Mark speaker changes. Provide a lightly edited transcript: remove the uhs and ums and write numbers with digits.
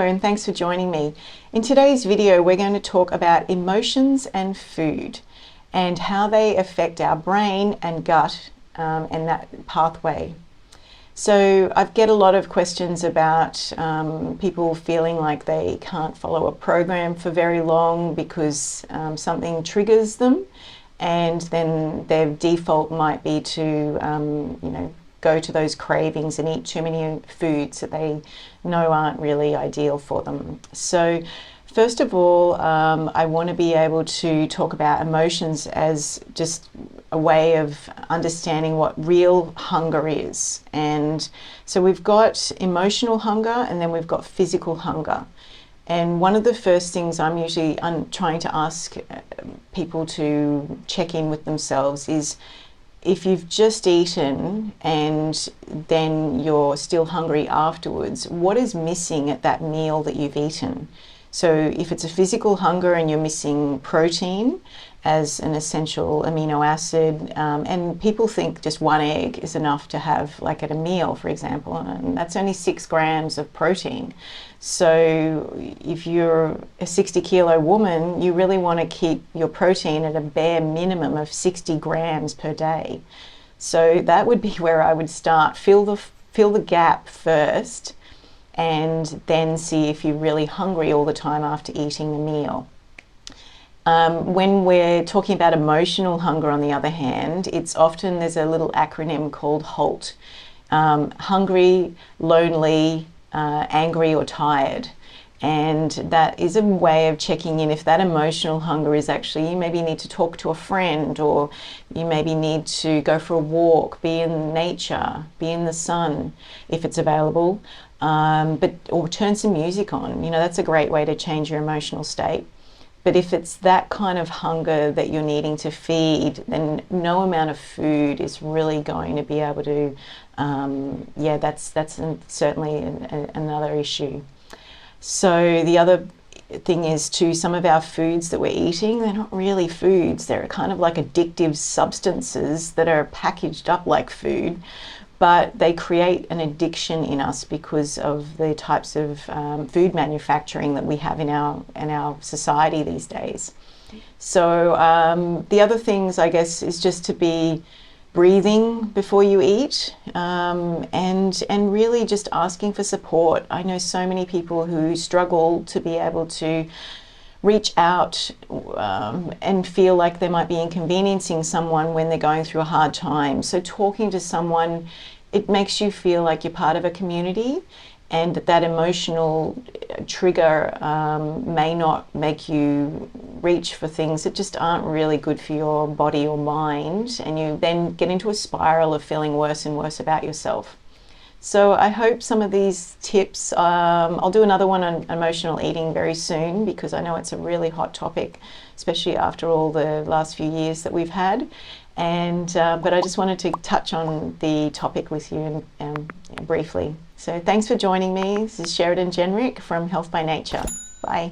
Speaker 1: and thanks for joining me. In today's video, we're going to talk about emotions and food and how they affect our brain and gut and that pathway. So I get a lot of questions about people feeling like they can't follow a program for very long because something triggers them, and then their default might be to go to those cravings and eat too many foods that they know aren't really ideal for them. So first of all, I want to be able to talk about emotions as just a way of understanding what real hunger is. And so we've got emotional hunger and then we've got physical hunger. And one of the first things I'm usually trying to ask people to check in with themselves is, if you've just eaten and then you're still hungry afterwards, what is missing at that meal that you've eaten? So if it's a physical hunger and you're missing protein as an essential amino acid, and people think just one egg is enough to have, like at a meal, for example, and that's only 6 grams of protein. So if you're a 60-kilo woman, you really want to keep your protein at a bare minimum of 60 grams per day. So that would be where I would start. Fill the gap first, and then see if you're really hungry all the time after eating a meal. When we're talking about emotional hunger, on the other hand, it's often, there's a little acronym called HALT. Hungry, lonely, angry or tired. And that is a way of checking in if that emotional hunger is actually, you maybe need to talk to a friend, or you maybe need to go for a walk, be in nature, be in the sun if it's available, or turn some music on. That's a great way to change your emotional state. But if it's that kind of hunger that you're needing to feed, then no amount of food is really going to be able to, that's certainly another issue. So the other thing is too, some of our foods that we're eating, they're not really foods. They're kind of like addictive substances that are packaged up like food, but they create an addiction in us because of the types of food manufacturing that we have in our society these days. So the other things, I guess, is just to be breathing before you eat, and really just asking for support. I know so many people who struggle to be able to reach out and feel like they might be inconveniencing someone when they're going through a hard time. So talking to someone, it makes you feel like you're part of a community, and that emotional trigger may not make you reach for things that just aren't really good for your body or mind, and you then get into a spiral of feeling worse and worse about yourself. So I hope some of these tips, I'll do another one on emotional eating very soon, because I know it's a really hot topic, especially after all the last few years that we've had. And but I just wanted to touch on the topic with you briefly. So thanks for joining me. This is Sheridan Jenrick from Health by Nature. Bye.